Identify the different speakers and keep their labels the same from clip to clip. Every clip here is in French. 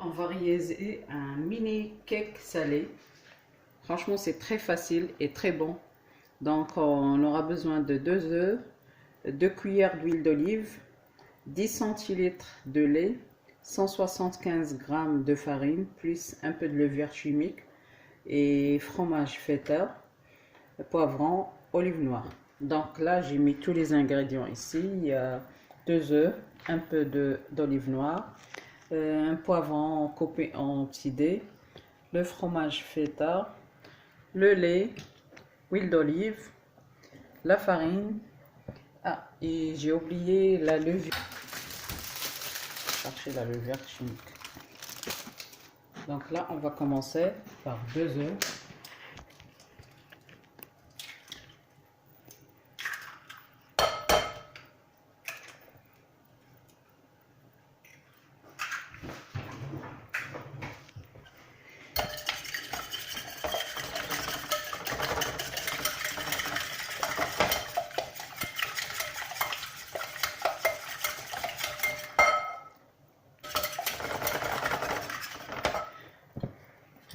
Speaker 1: On va réaliser un mini cake salé. Franchement, c'est très facile et très bon. Donc, on aura besoin de 2 œufs, 2 cuillères d'huile d'olive, 10 centilitres de lait, 175 g de farine, plus un peu de levure chimique et fromage feta, poivron, olive noire. Donc là, j'ai mis tous les ingrédients ici. Il y a 2 œufs, un peu d'olive noire, un poivron coupé en petits dés, le fromage feta, le lait, huile d'olive, la farine. Ah, et j'ai oublié la levure. Chercher la levure chimique. Donc là, on va commencer par 2 œufs.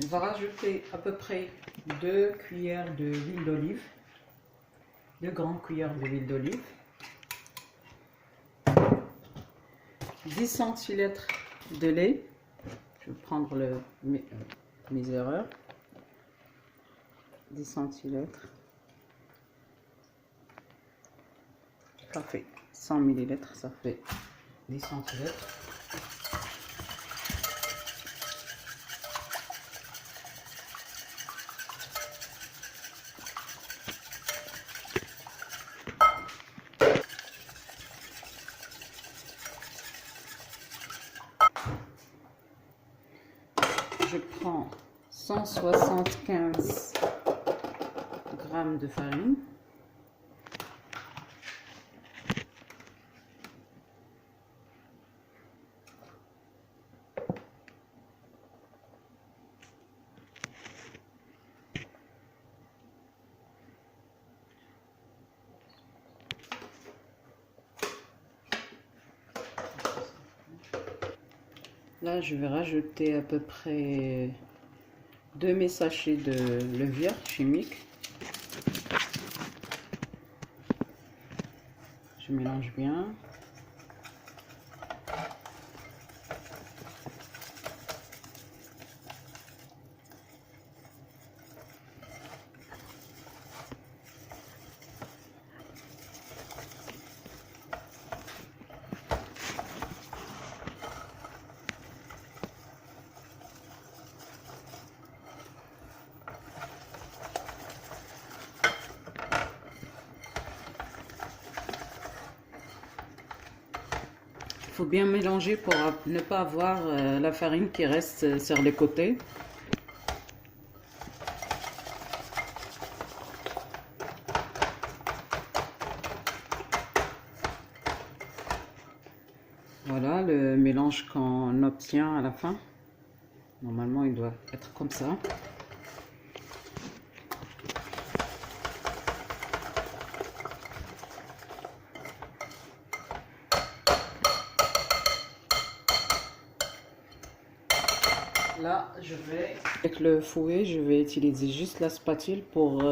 Speaker 1: On va rajouter à peu près 2 cuillères d'huile d'olive, 2 grandes cuillères d'huile d'olive, 10 centilitres de lait. Je vais prendre mes erreurs. 10 centilitres. Ça fait 100 millilitres, ça fait 10 centilitres. Je prends 175 g de farine. Là, je vais rajouter à peu près 2 sachets de levure chimique. Je mélange bien. Il faut bien mélanger pour ne pas avoir la farine qui reste sur les côtés. Voilà le mélange qu'on obtient à la fin. Normalement, il doit être comme ça. Là, avec le fouet, je vais utiliser juste la spatule pour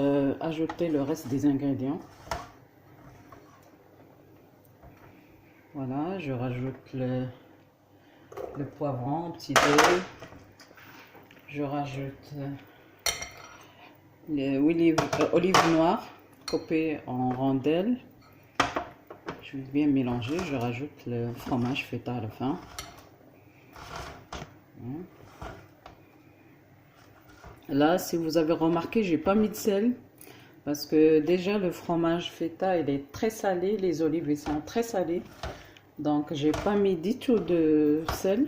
Speaker 1: ajouter le reste des ingrédients. Voilà, je rajoute le poivron, petit dé. Je rajoute l'olive noire coupée en rondelles. Je vais bien mélanger. Je rajoute le fromage feta à la fin. Là, si vous avez remarqué, j'ai pas mis de sel parce que déjà le fromage feta il est très salé, les olives ils sont très salées, donc j'ai pas mis du tout de sel.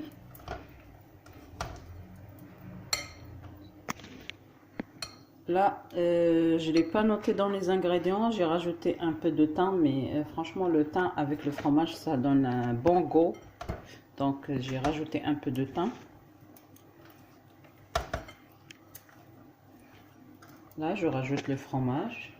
Speaker 1: Là, je l'ai pas noté dans les ingrédients, j'ai rajouté un peu de thym, mais franchement le thym avec le fromage ça donne un bon goût, donc j'ai rajouté un peu de thym. Là, je rajoute le fromage.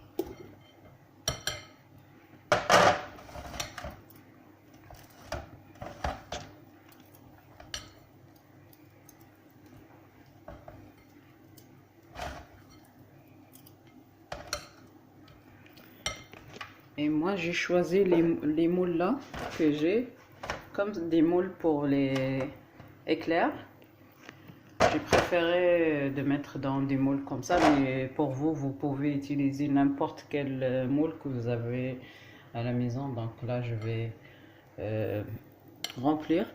Speaker 1: Et moi, j'ai choisi les moules là que j'ai comme des moules pour les éclairs. J'ai préféré de mettre dans des moules comme ça, mais pour vous, vous pouvez utiliser n'importe quel moule que vous avez à la maison. Donc là, je vais remplir.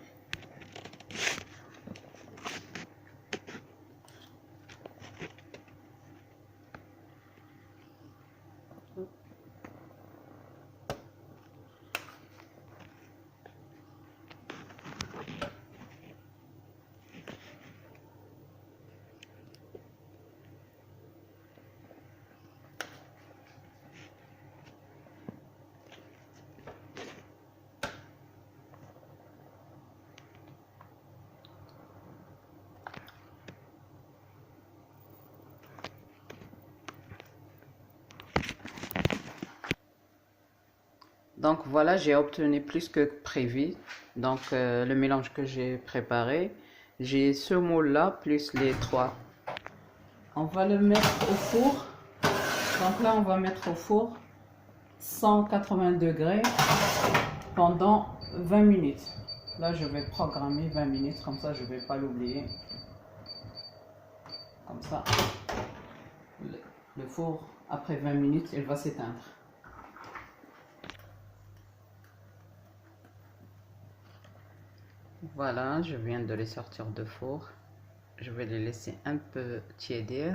Speaker 1: Donc voilà, j'ai obtenu plus que prévu. Donc le mélange que j'ai préparé, j'ai ce moule là plus les trois. On va le mettre au four. Donc là, on va mettre au four 180 degrés pendant 20 minutes. Là, je vais programmer 20 minutes, comme ça je ne vais pas l'oublier. Comme ça, le four, après 20 minutes, il va s'éteindre. Voilà, je viens de les sortir de four. Je vais les laisser un peu tiédir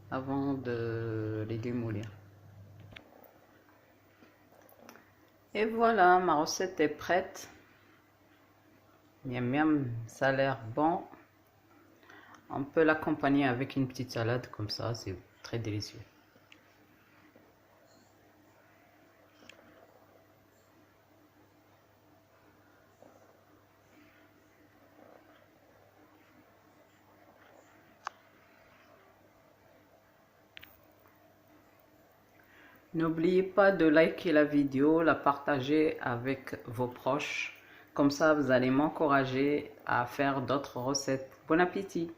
Speaker 1: avant de les démoulir. Et voilà, ma recette est prête. Miam miam, ça a l'air bon. On peut l'accompagner avec une petite salade comme ça, c'est très délicieux. N'oubliez pas de liker la vidéo, la partager avec vos proches. Comme ça, vous allez m'encourager à faire d'autres recettes. Bon appétit!